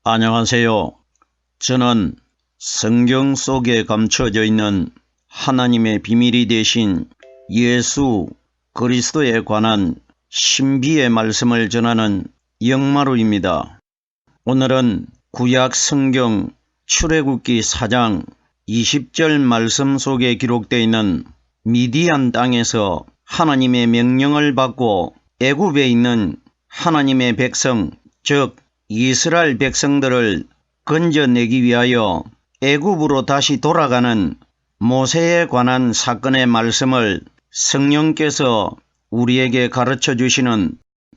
안녕하세요. 저는 성경 속에 감춰져 있는 하나님의 비밀이 되신 예수 그리스도에 관한 신비의 말씀을 전하는 영마루입니다. 오늘은 구약 성경 출애굽기 4장 20절 말씀 속에 기록되어 있는 미디안 땅에서 하나님의 명령을 받고 애굽에 있는 하나님의 백성, 즉 이스라엘 백성들을 건져내기 위하여 애굽으로 다시 돌아가는 모세에 관한 사건의 말씀을 성령께서 우리에게 가르쳐 주시는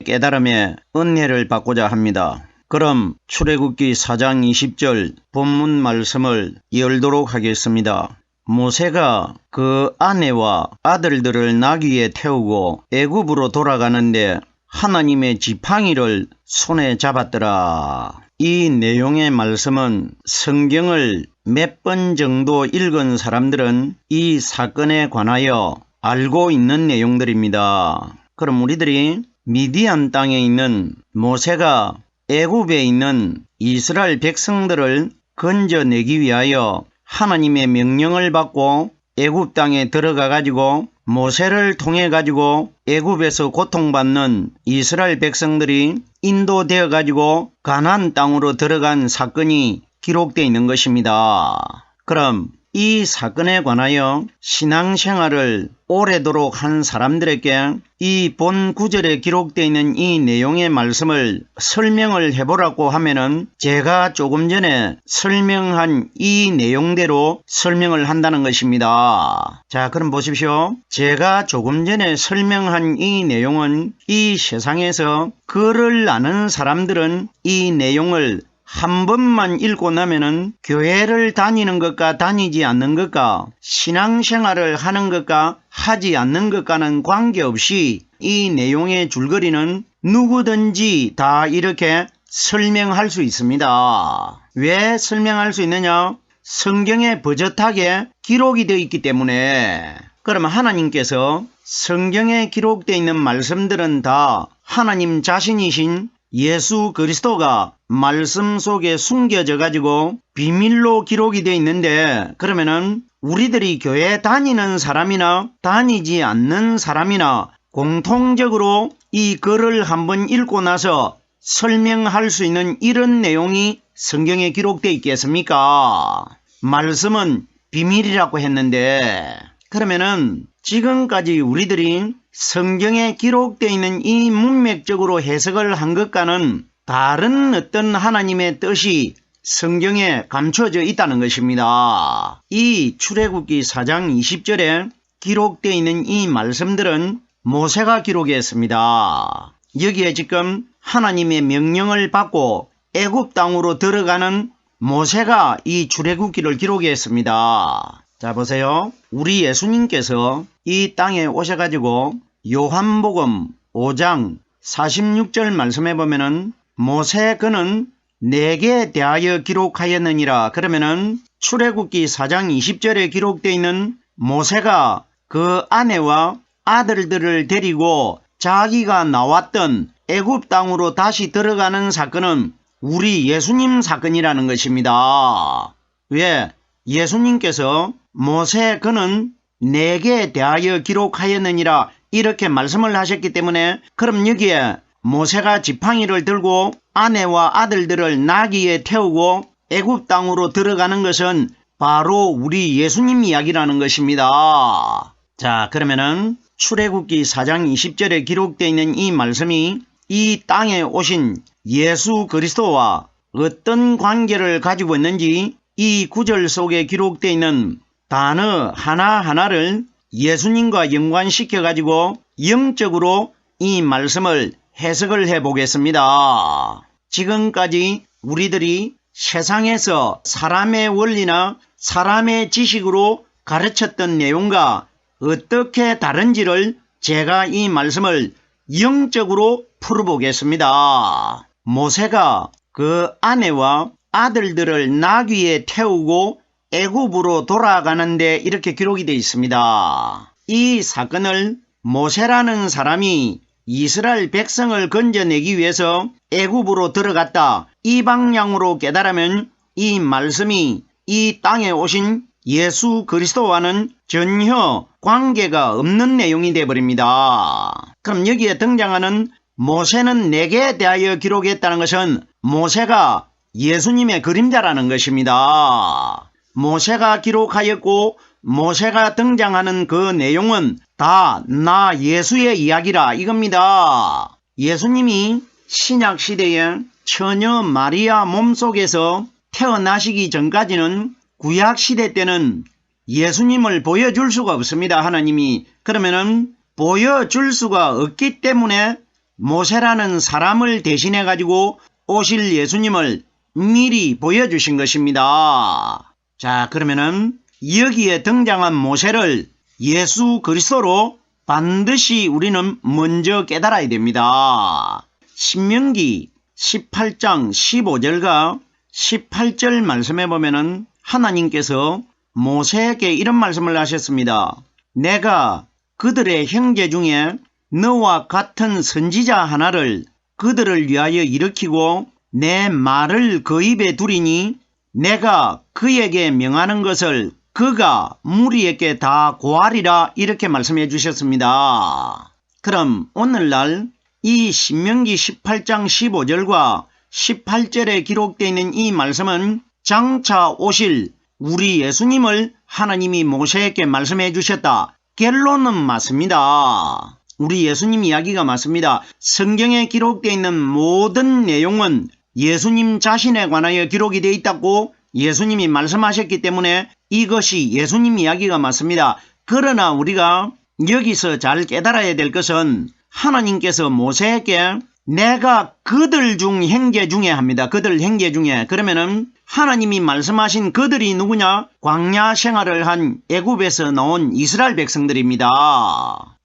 깨달음의 은혜를 받고자 합니다. 그럼 출애굽기 4장 20절 본문 말씀을 열도록 하겠습니다. 모세가 그 아내와 아들들을 나귀에 태우고 애굽으로 돌아가는데 하나님의 지팡이를 손에 잡았더라. 이 내용의 말씀은 성경을 몇 번 정도 읽은 사람들은 이 사건에 관하여 알고 있는 내용들입니다. 그럼 우리들이 미디안 땅에 있는 모세가 애굽에 있는 이스라엘 백성들을 건져내기 위하여 하나님의 명령을 받고 애굽 땅에 들어가 가지고 모세를 통해 가지고 애굽에서 고통받는 이스라엘 백성들이 인도되어 가지고 가나안 땅으로 들어간 사건이 기록되어 있는 것입니다. 그럼 이 사건에 관하여 신앙생활을 오래도록 한 사람들에게 이 본 구절에 기록되어 있는 이 내용의 말씀을 설명을 해보라고 하면은 제가 조금 전에 설명한 이 내용대로 설명을 한다는 것입니다. 자, 그럼 보십시오. 제가 조금 전에 설명한 이 내용은 이 세상에서 글을 아는 사람들은 이 내용을 한 번만 읽고 나면은 교회를 다니는 것과 다니지 않는 것과 신앙생활을 하는 것과 하지 않는 것과는 관계없이 이 내용의 줄거리는 누구든지 다 이렇게 설명할 수 있습니다. 왜 설명할 수 있느냐? 성경에 버젓하게 기록이 되어 있기 때문에. 그러면 하나님께서 성경에 기록되어 있는 말씀들은 다 하나님 자신이신 예수 그리스도가 말씀 속에 숨겨져 가지고 비밀로 기록이 되어 있는데, 그러면은 우리들이 교회 다니는 사람이나 다니지 않는 사람이나 공통적으로 이 글을 한번 읽고 나서 설명할 수 있는 이런 내용이 성경에 기록되어 있겠습니까? 말씀은 비밀이라고 했는데, 그러면은 지금까지 우리들이 성경에 기록되어 있는 이 문맥적으로 해석을 한 것과는 다른 어떤 하나님의 뜻이 성경에 감춰져 있다는 것입니다. 이 출애굽기 4장 20절에 기록되어 있는 이 말씀들은 모세가 기록했습니다. 여기에 지금 하나님의 명령을 받고 애굽 땅으로 들어가는 모세가 이 출애굽기를 기록했습니다. 자, 보세요. 우리 예수님께서 이 땅에 오셔가지고 요한복음 5장 46절 말씀해 보면은 모세 그는 내게 대하여 기록하였느니라. 그러면은 출애굽기 4장 20절에 기록되어 있는 모세가 그 아내와 아들들을 데리고 자기가 나왔던 애굽 땅으로 다시 들어가는 사건은 우리 예수님 사건이라는 것입니다. 왜? 예수님께서 모세 그는 내게 대하여 기록하였느니라 이렇게 말씀을 하셨기 때문에, 그럼 여기에 모세가 지팡이를 들고 아내와 아들들을 나귀에 태우고 애굽 땅으로 들어가는 것은 바로 우리 예수님 이야기라는 것입니다. 자, 그러면은 출애굽기 4장 20절에 기록되어 있는 이 말씀이 이 땅에 오신 예수 그리스도와 어떤 관계를 가지고 있는지 이 구절 속에 기록되어 있는 단어 하나하나를 예수님과 연관시켜 가지고 영적으로 이 말씀을 해석을 해 보겠습니다. 지금까지 우리들이 세상에서 사람의 원리나 사람의 지식으로 가르쳤던 내용과 어떻게 다른지를 제가 이 말씀을 영적으로 풀어보겠습니다. 모세가 그 아내와 아들들을 나귀에 태우고 애굽으로 돌아가는데 이렇게 기록이 되어 있습니다. 이 사건을 모세라는 사람이 이스라엘 백성을 건져내기 위해서 애굽으로 들어갔다. 이 방향으로 깨달으면 이 말씀이 이 땅에 오신 예수 그리스도와는 전혀 관계가 없는 내용이 되어버립니다. 그럼 여기에 등장하는 모세는 내게 대하여 기록했다는 것은 모세가 예수님의 그림자라는 것입니다. 모세가 기록하였고 모세가 등장하는 그 내용은 다 나 예수의 이야기라 이겁니다. 예수님이 신약시대에 처녀 마리아 몸속에서 태어나시기 전까지는 구약시대 때는 예수님을 보여줄 수가 없습니다. 하나님이. 그러면은 보여줄 수가 없기 때문에 모세라는 사람을 대신해 가지고 오실 예수님을 미리 보여주신 것입니다. 자, 그러면은 여기에 등장한 모세를 예수 그리스도로 반드시 우리는 먼저 깨달아야 됩니다. 신명기 18장 15절과 18절 말씀에 보면은 하나님께서 모세에게 이런 말씀을 하셨습니다. 내가 그들의 형제 중에 너와 같은 선지자 하나를 그들을 위하여 일으키고 내 말을 그 입에 두리니 내가 그에게 명하는 것을 그가 무리에게 다 고하리라 이렇게 말씀해 주셨습니다. 그럼 오늘날 이 신명기 18장 15절과 18절에 기록되어 있는 이 말씀은 장차 오실 우리 예수님을 하나님이 모세에게 말씀해 주셨다. 결론은 맞습니다. 우리 예수님 이야기가 맞습니다. 성경에 기록되어 있는 모든 내용은 예수님 자신에 관하여 기록이 되어 있다고 예수님이 말씀하셨기 때문에 이것이 예수님 이야기가 맞습니다. 그러나 우리가 여기서 잘 깨달아야 될 것은 하나님께서 모세에게 내가 그들 중 형제 중에 합니다. 그들 형제 중에. 그러면은 하나님이 말씀하신 그들이 누구냐? 광야 생활을 한 애굽에서 나온 이스라엘 백성들입니다.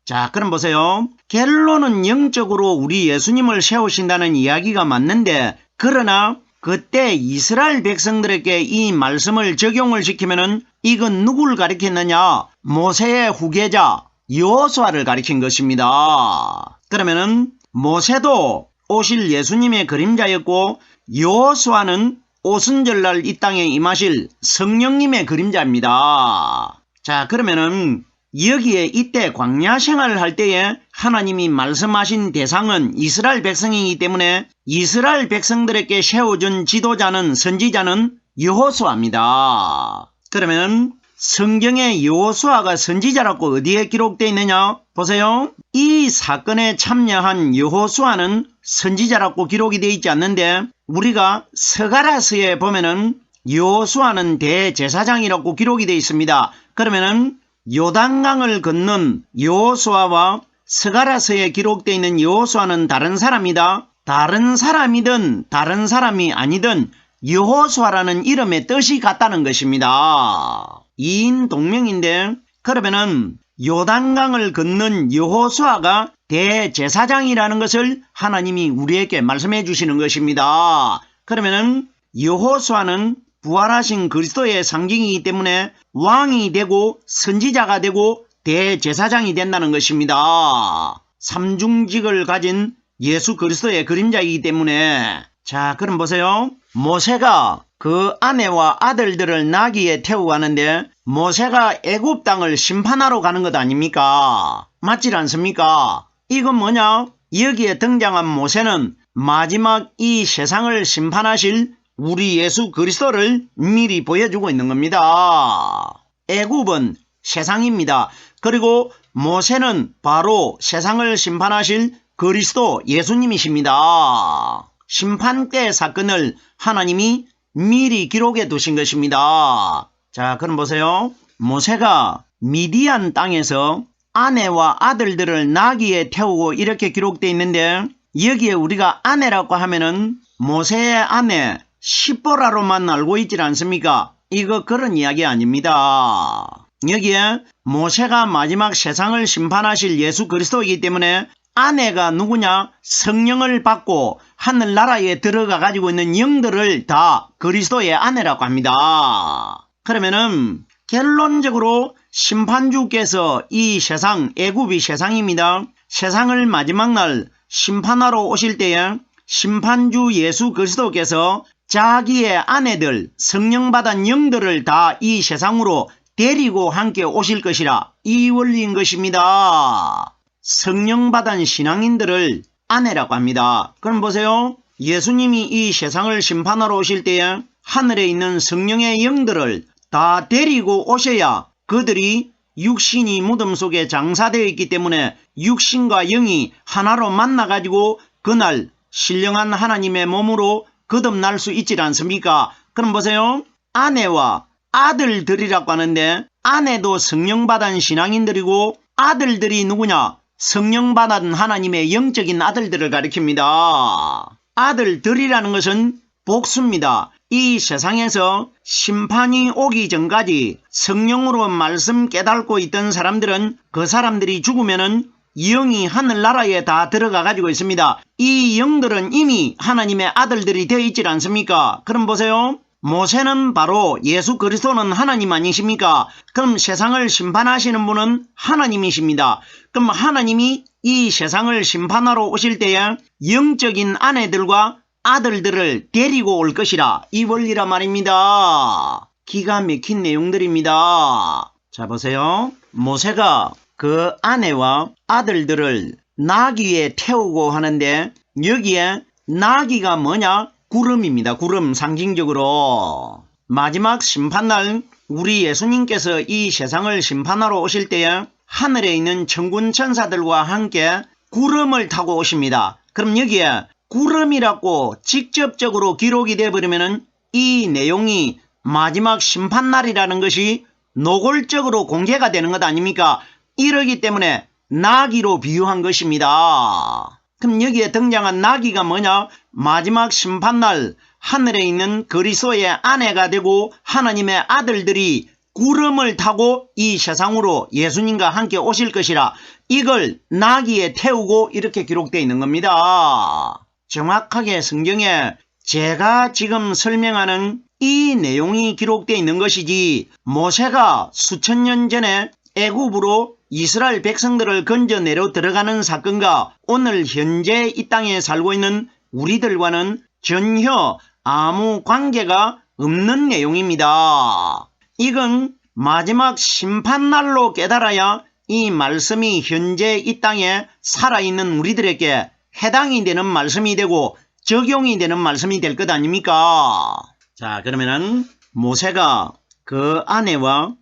자, 그럼 보세요. 결론은 영적으로 우리 예수님을 세우신다는 이야기가 맞는데 그러나 그때 이스라엘 백성들에게 이 말씀을 적용을 시키면은 이건 누구를 가리켰느냐? 모세의 후계자 여호수아를 가리킨 것입니다. 그러면은 모세도 오실 예수님의 그림자였고 여호수아는 오순절날 이 땅에 임하실 성령님의 그림자입니다. 자, 그러면은 여기에 이때 광야 생활을 할 때에 하나님이 말씀하신 대상은 이스라엘 백성이기 때문에 이스라엘 백성들에게 세워준 지도자는 선지자는 여호수아입니다. 그러면 성경에 여호수아가 선지자라고 어디에 기록되어 있느냐? 보세요. 이 사건에 참여한 여호수아는 선지자라고 기록이 되어 있지 않는데 우리가 스가랴서에 보면은 여호수아는 대제사장이라고 기록이 되어 있습니다. 그러면은 요단강을 건넌 여호수아와 스가랴서에 기록되어 있는 여호수아는 다른 사람이다. 다른 사람이든 다른 사람이 아니든 여호수아라는 이름의 뜻이 같다는 것입니다. 2인 동명인데 그러면은 요단강을 건넌 여호수아가 대제사장이라는 것을 하나님이 우리에게 말씀해 주시는 것입니다. 그러면은 여호수아는 부활하신 그리스도의 상징이기 때문에 왕이 되고 선지자가 되고 대제사장이 된다는 것입니다. 삼중직을 가진 예수 그리스도의 그림자이기 때문에 자, 그럼 보세요. 모세가 그 아내와 아들들을 나귀에 태우고 가는데 모세가 애굽 땅을 심판하러 가는 것 아닙니까? 맞질 않습니까? 이건 뭐냐? 여기에 등장한 모세는 마지막 이 세상을 심판하실 우리 예수 그리스도를 미리 보여주고 있는 겁니다. 애굽은 세상입니다. 그리고 모세는 바로 세상을 심판하실 그리스도 예수님이십니다. 심판 때 사건을 하나님이 미리 기록해 두신 것입니다. 자, 그럼 보세요. 모세가 미디안 땅에서 아내와 아들들을 나귀에 태우고 이렇게 기록되어 있는데 여기에 우리가 아내라고 하면은 모세의 아내 시보라로만 알고 있지 않습니까? 이거 그런 이야기 아닙니다. 여기에 모세가 마지막 세상을 심판하실 예수 그리스도이기 때문에 아내가 누구냐? 성령을 받고 하늘나라에 들어가 가지고 있는 영들을 다 그리스도의 아내라고 합니다. 그러면은 결론적으로 심판주께서 이 세상 애굽이 세상입니다. 세상을 마지막 날 심판하러 오실 때에 심판주 예수 그리스도께서 자기의 아내들 성령 받은 영들을 다 이 세상으로 데리고 함께 오실 것이라 이 원리인 것입니다. 성령 받은 신앙인들을 아내라고 합니다. 그럼 보세요. 예수님이 이 세상을 심판하러 오실 때에 하늘에 있는 성령의 영들을 다 데리고 오셔야 그들이 육신이 무덤 속에 장사되어 있기 때문에 육신과 영이 하나로 만나가지고 그날 신령한 하나님의 몸으로 거듭날 수 있지 않습니까? 그럼 보세요. 아내와 아들들이라고 하는데 아내도 성령받은 신앙인들이고 아들들이 누구냐? 성령받은 하나님의 영적인 아들들을 가리킵니다. 아들들이라는 것은 복수입니다. 이 세상에서 심판이 오기 전까지 성령으로 말씀 깨닫고 있던 사람들은 그 사람들이 죽으면은 영이 하늘나라에 다 들어가 가지고 있습니다. 이 영들은 이미 하나님의 아들들이 되어 있지 않습니까? 그럼 보세요. 모세는 바로 예수 그리스도는 하나님 아니십니까? 그럼 세상을 심판하시는 분은 하나님이십니다. 그럼 하나님이 이 세상을 심판하러 오실 때에 영적인 아내들과 아들들을 데리고 올 것이라 이 원리라 말입니다. 기가 막힌 내용들입니다. 자 보세요. 모세가 그 아내와 아들들을 나귀에 태우고 하는데 여기에 나귀가 뭐냐? 구름입니다. 구름 상징적으로. 마지막 심판날 우리 예수님께서 이 세상을 심판하러 오실 때에 하늘에 있는 천군 천사들과 함께 구름을 타고 오십니다. 그럼 여기에 구름이라고 직접적으로 기록이 되어버리면 이 내용이 마지막 심판날이라는 것이 노골적으로 공개가 되는 것 아닙니까? 이러기 때문에 나귀로 비유한 것입니다. 그럼 여기에 등장한 나귀가 뭐냐? 마지막 심판날 하늘에 있는 그리스도의 아내가 되고 하나님의 아들들이 구름을 타고 이 세상으로 예수님과 함께 오실 것이라 이걸 나귀에 태우고 이렇게 기록되어 있는 겁니다. 정확하게 성경에 제가 지금 설명하는 이 내용이 기록되어 있는 것이지 모세가 수천 년 전에 애굽으로 이스라엘 백성들을 건져내려 들어가는 사건과 오늘 현재 이 땅에 살고 있는 우리들과는 전혀 아무 관계가 없는 내용입니다. 이건 마지막 심판날로 깨달아야 이 말씀이 현재 이 땅에 살아있는 우리들에게 해당이 되는 말씀이 되고 적용이 되는 말씀이 될 것 아닙니까? 자 그러면은 모세가 그 아내와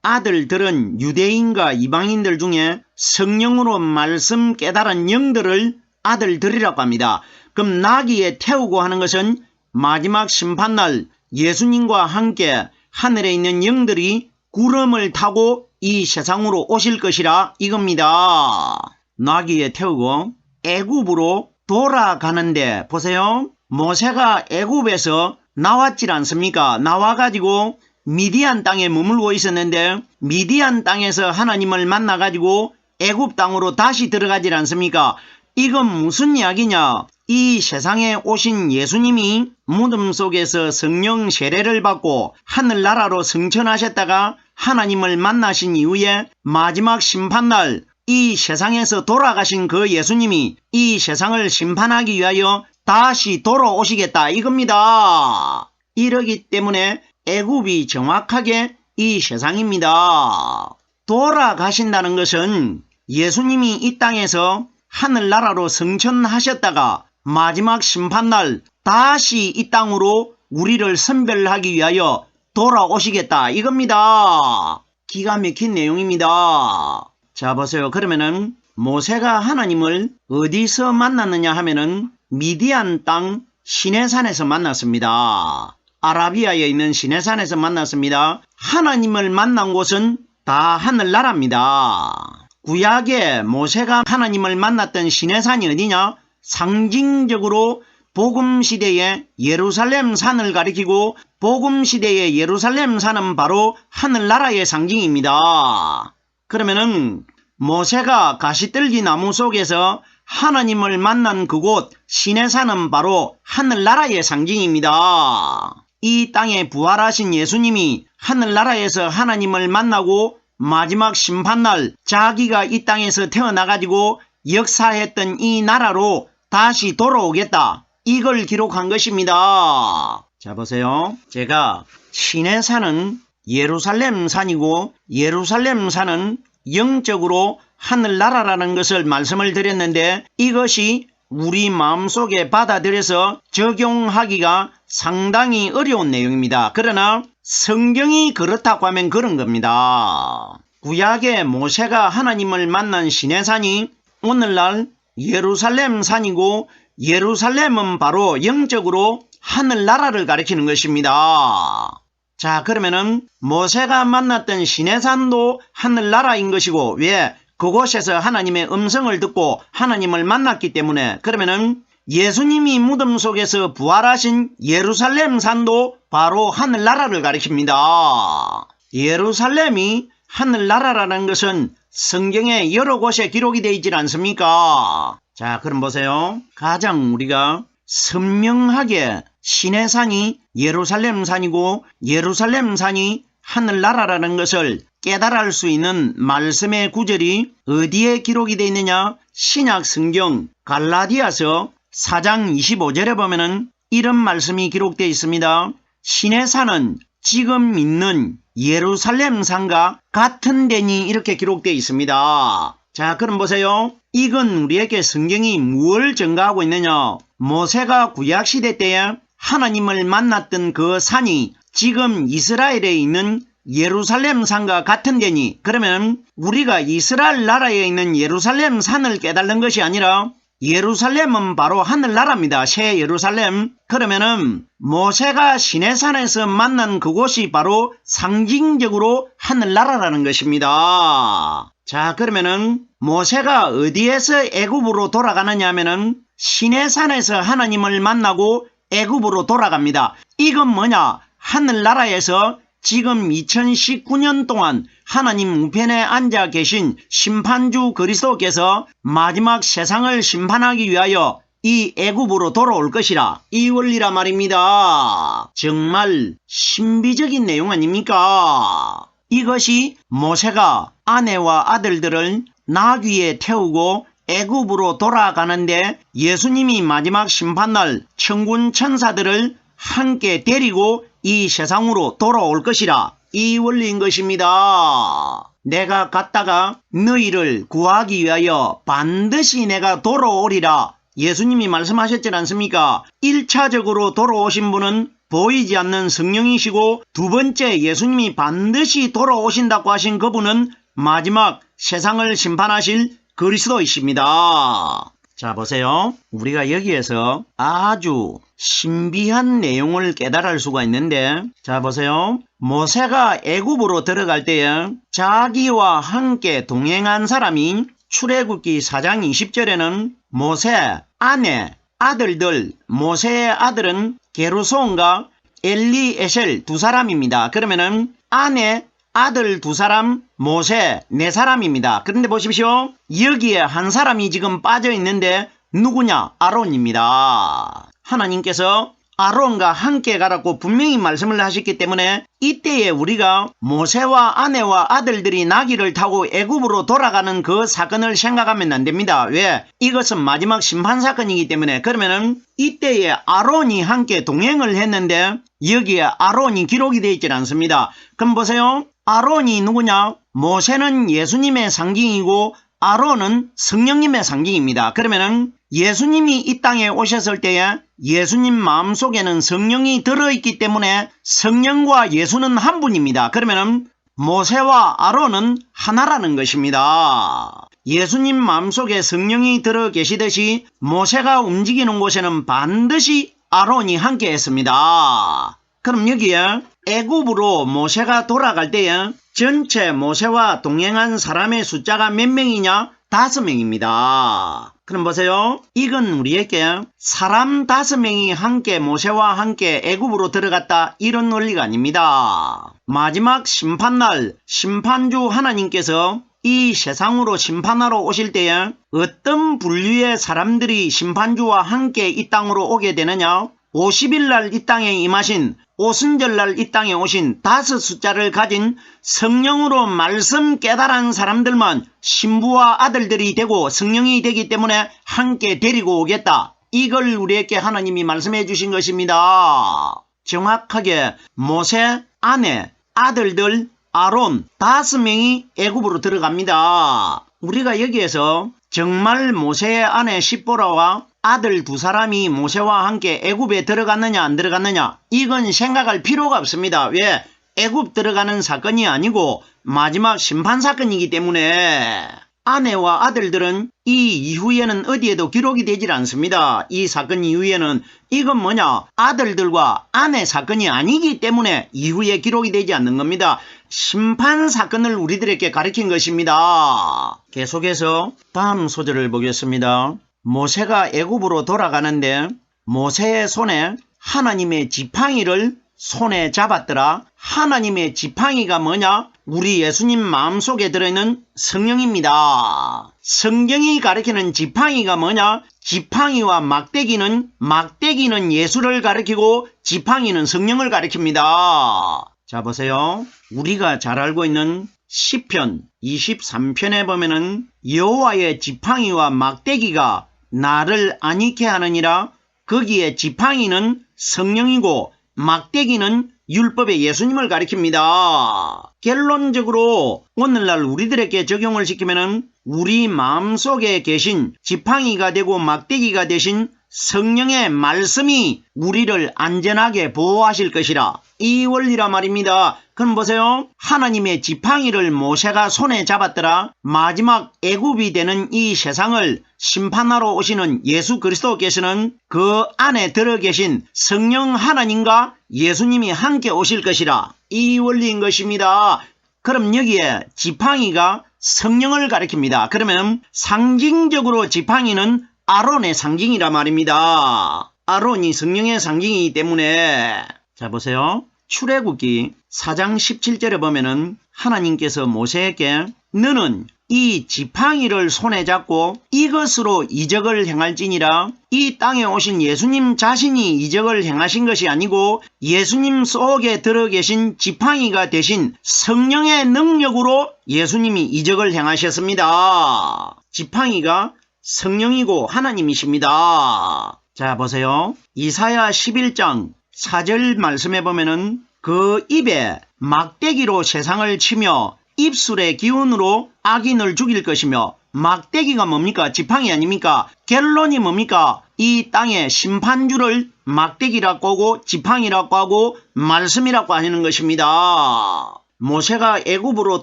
아들들은 유대인과 이방인들 중에 성령으로 말씀 깨달은 영들을 아들들이라고 합니다. 그럼 나귀에 태우고 하는 것은 마지막 심판날 예수님과 함께 하늘에 있는 영들이 구름을 타고 이 세상으로 오실 것이라 이겁니다. 나귀에 태우고 애굽으로 돌아가는데 보세요. 모세가 애굽에서 나왔질 않습니까? 나와가지고 미디안 땅에 머물고 있었는데 미디안 땅에서 하나님을 만나가지고 애굽 땅으로 다시 들어가질 않습니까? 이건 무슨 이야기냐? 이 세상에 오신 예수님이 무덤 속에서 성령 세례를 받고 하늘나라로 승천하셨다가 하나님을 만나신 이후에 마지막 심판날 이 세상에서 돌아가신 그 예수님이 이 세상을 심판하기 위하여 다시 돌아오시겠다 이겁니다. 이러기 때문에 애굽이 정확하게 이 세상입니다. 돌아가신다는 것은 예수님이 이 땅에서 하늘나라로 승천하셨다가 마지막 심판날 다시 이 땅으로 우리를 선별하기 위하여 돌아오시겠다 이겁니다. 기가 막힌 내용입니다. 자 보세요. 그러면은 모세가 하나님을 어디서 만났느냐 하면은 미디안 땅 시내산에서 만났습니다. 아라비아에 있는 시내산에서 만났습니다. 하나님을 만난 곳은 다 하늘나라입니다. 구약에 모세가 하나님을 만났던 시내산이 어디냐? 상징적으로 복음시대의 예루살렘 산을 가리키고 복음시대의 예루살렘 산은 바로 하늘나라의 상징입니다. 그러면은 모세가 가시떨기 나무 속에서 하나님을 만난 그곳 시내산은 바로 하늘나라의 상징입니다. 이 땅에 부활하신 예수님이 하늘나라에서 하나님을 만나고 마지막 심판날 자기가 이 땅에서 태어나가지고 역사했던 이 나라로 다시 돌아오겠다. 이걸 기록한 것입니다. 자, 보세요. 제가 신의 산은 예루살렘 산이고 예루살렘 산은 영적으로 하늘나라라는 것을 말씀을 드렸는데 이것이 우리 마음속에 받아들여서 적용하기가 상당히 어려운 내용입니다. 그러나 성경이 그렇다고 하면 그런 겁니다. 구약의 모세가 하나님을 만난 시내산이 오늘날 예루살렘 산이고 예루살렘은 바로 영적으로 하늘나라를 가리키는 것입니다. 자, 그러면은 모세가 만났던 시내산도 하늘나라인 것이고 왜? 그곳에서 하나님의 음성을 듣고 하나님을 만났기 때문에 그러면은 예수님이 무덤 속에서 부활하신 예루살렘 산도 바로 하늘나라를 가리킵니다. 예루살렘이 하늘나라라는 것은 성경에 여러 곳에 기록이 되어 있지 않습니까? 자, 그럼 보세요. 가장 우리가 선명하게 시내산이 예루살렘 산이고 예루살렘 산이 하늘나라라는 것을 깨달을 수 있는 말씀의 구절이 어디에 기록이 되어 있느냐? 신약 성경 갈라디아서 4장 25절에 보면은 이런 말씀이 기록되어 있습니다. 시내산은 지금 있는 예루살렘 산과 같은 데니 이렇게 기록되어 있습니다. 자, 그럼 보세요. 이건 우리에게 성경이 무엇을 증가하고 있느냐? 모세가 구약시대 때에 하나님을 만났던 그 산이 지금 이스라엘에 있는 예루살렘 산과 같은 데니 그러면 우리가 이스라엘 나라에 있는 예루살렘 산을 깨달는 것이 아니라 예루살렘은 바로 하늘나라입니다. 새 예루살렘. 그러면은 모세가 시내산에서 만난 그곳이 바로 상징적으로 하늘나라라는 것입니다. 자, 그러면은 모세가 어디에서 애굽으로 돌아가느냐 하면은 시내산에서 하나님을 만나고 애굽으로 돌아갑니다. 이건 뭐냐? 하늘나라에서 지금 2019년 동안 하나님 우편에 앉아 계신 심판주 그리스도께서 마지막 세상을 심판하기 위하여 이 애굽으로 돌아올 것이라 이 원리라 말입니다. 정말 신비적인 내용 아닙니까? 이것이 모세가 아내와 아들들을 나귀에 태우고 애굽으로 돌아가는데 예수님이 마지막 심판날 천군 천사들을 함께 데리고 이 세상으로 돌아올 것이라 이 원리인 것입니다. 내가 갔다가 너희를 구하기 위하여 반드시 내가 돌아오리라 예수님이 말씀하셨지 않습니까? 1차적으로 돌아오신 분은 보이지 않는 성령이시고 두 번째 예수님이 반드시 돌아오신다고 하신 그분은 마지막 세상을 심판하실 그리스도이십니다. 자, 보세요. 우리가 여기에서 아주 신비한 내용을 깨달을 수가 있는데 자, 보세요. 모세가 애굽으로 들어갈 때에 자기와 함께 동행한 사람이 출애굽기 4장 20절에는 모세, 아내, 아들들, 모세의 아들은 게르손과 엘리에셀 두 사람입니다. 그러면은 아내, 아들 두 사람, 모세 네 사람입니다. 그런데 보십시오. 여기에 한 사람이 지금 빠져 있는데 누구냐? 아론입니다. 하나님께서 아론과 함께 가라고 분명히 말씀을 하셨기 때문에 이때에 우리가 모세와 아내와 아들들이 나귀를 타고 애굽으로 돌아가는 그 사건을 생각하면 안 됩니다. 왜? 이것은 마지막 심판 사건이기 때문에 그러면은 이때에 아론이 함께 동행을 했는데 여기에 아론이 기록이 되어 있지 않습니다. 그럼 보세요. 아론이 누구냐? 모세는 예수님의 상징이고 아론은 성령님의 상징입니다. 그러면은 예수님이 이 땅에 오셨을 때에 예수님 마음속에는 성령이 들어있기 때문에 성령과 예수는 한 분입니다. 그러면은 모세와 아론은 하나라는 것입니다. 예수님 마음속에 성령이 들어 계시듯이 모세가 움직이는 곳에는 반드시 아론이 함께 했습니다. 그럼 여기에 애굽으로 모세가 돌아갈 때에 전체 모세와 동행한 사람의 숫자가 몇 명이냐? 5명입니다. 그럼 보세요. 이건 우리에게 사람 5명이 함께 모세와 함께 애굽으로 들어갔다 이런 원리가 아닙니다. 마지막 심판날 심판주 하나님께서 이 세상으로 심판하러 오실 때에 어떤 분류의 사람들이 심판주와 함께 이 땅으로 오게 되느냐? 50일 날 이 땅에 임하신 오순절날 이 땅에 오신 5 숫자를 가진 성령으로 말씀 깨달은 사람들만 신부와 아들들이 되고 성령이 되기 때문에 함께 데리고 오겠다. 이걸 우리에게 하나님이 말씀해 주신 것입니다. 정확하게 모세, 아내, 아들들, 아론 5명이 애굽으로 들어갑니다. 우리가 여기에서 정말 모세의 아내 십보라와 아들 2사람이 모세와 함께 애굽에 들어갔느냐 안 들어갔느냐 이건 생각할 필요가 없습니다. 왜? 애굽 들어가는 사건이 아니고 마지막 심판 사건이기 때문에 아내와 아들들은 이 이후에는 어디에도 기록이 되질 않습니다. 이 사건 이후에는 이건 뭐냐? 아들들과 아내 사건이 아니기 때문에 이후에 기록이 되지 않는 겁니다. 심판 사건을 우리들에게 가르친 것입니다. 계속해서 다음 소절을 보겠습니다. 모세가 애굽으로 돌아가는데 모세의 손에 하나님의 지팡이를 손에 잡았더라. 하나님의 지팡이가 뭐냐? 우리 예수님 마음속에 들어있는 성령입니다. 성경이 가리키는 지팡이가 뭐냐? 지팡이와 막대기는 예수를 가리키고 지팡이는 성령을 가리킵니다. 자 보세요. 우리가 잘 알고 있는 시편 23편에 보면은 여호와의 지팡이와 막대기가 나를 안익게 하느니라. 거기에 지팡이는 성령이고 막대기는 율법의 예수님을 가리킵니다. 결론적으로 오늘날 우리들에게 적용을 시키면은 우리 마음속에 계신 지팡이가 되고 막대기가 되신 성령의 말씀이 우리를 안전하게 보호하실 것이라. 이 원리라 말입니다. 그럼 보세요. 하나님의 지팡이를 모세가 손에 잡았더라. 마지막 애굽이 되는 이 세상을 심판하러 오시는 예수 그리스도께서는 그 안에 들어 계신 성령 하나님과 예수님이 함께 오실 것이라. 이 원리인 것입니다. 그럼 여기에 지팡이가 성령을 가리킵니다. 그러면 상징적으로 지팡이는 아론의 상징이라 말입니다. 아론이 성령의 상징이기 때문에 자 보세요. 출애굽기 4장 17절에 보면은 하나님께서 모세에게 너는 이 지팡이를 손에 잡고 이것으로 이적을 행할지니라. 이 땅에 오신 예수님 자신이 이적을 행하신 것이 아니고 예수님 속에 들어 계신 지팡이가 되신 성령의 능력으로 예수님이 이적을 행하셨습니다. 지팡이가 성령이고 하나님이십니다. 자 보세요. 이사야 11장 4절 말씀해 보면은 그 입에 막대기로 세상을 치며 입술의 기운으로 악인을 죽일 것이며 막대기가 뭡니까? 지팡이 아닙니까? 결론이 뭡니까? 이 땅의 심판주를 막대기라고 하고 지팡이라고 하고 말씀이라고 하는 것입니다. 모세가 애굽으로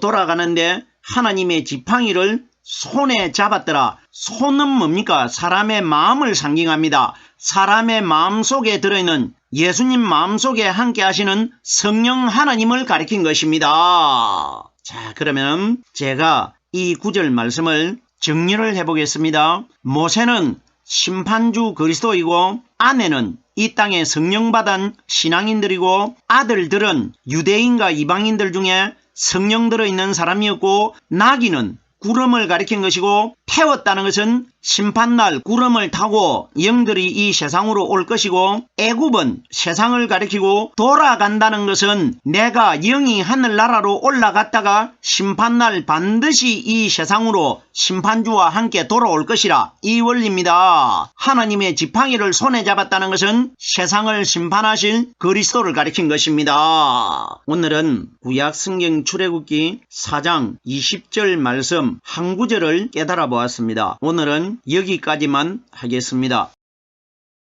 돌아가는데 하나님의 지팡이를 손에 잡았더라. 손은 뭡니까? 사람의 마음을 상징합니다. 사람의 마음속에 들어있는 예수님 마음속에 함께 하시는 성령 하나님을 가리킨 것입니다. 자 그러면 제가 이 구절 말씀을 정리를 해보겠습니다. 모세는 심판주 그리스도이고 아내는 이 땅에 성령받은 신앙인들이고 아들들은 유대인과 이방인들 중에 성령 들어있는 사람이었고 나귀는 구름을 가리킨 것이고 태웠다는 것은 심판날 구름을 타고 영들이 이 세상으로 올 것이고 애굽은 세상을 가리키고 돌아간다는 것은 내가 영이 하늘나라로 올라갔다가 심판날 반드시 이 세상으로 심판주와 함께 돌아올 것이라. 이 원리입니다. 하나님의 지팡이를 손에 잡았다는 것은 세상을 심판하실 그리스도를 가리킨 것입니다. 오늘은 구약 성경 출애굽기 4장 20절 말씀 한 구절을 깨달아 보았습니다. 오늘은 여기까지만 하겠습니다.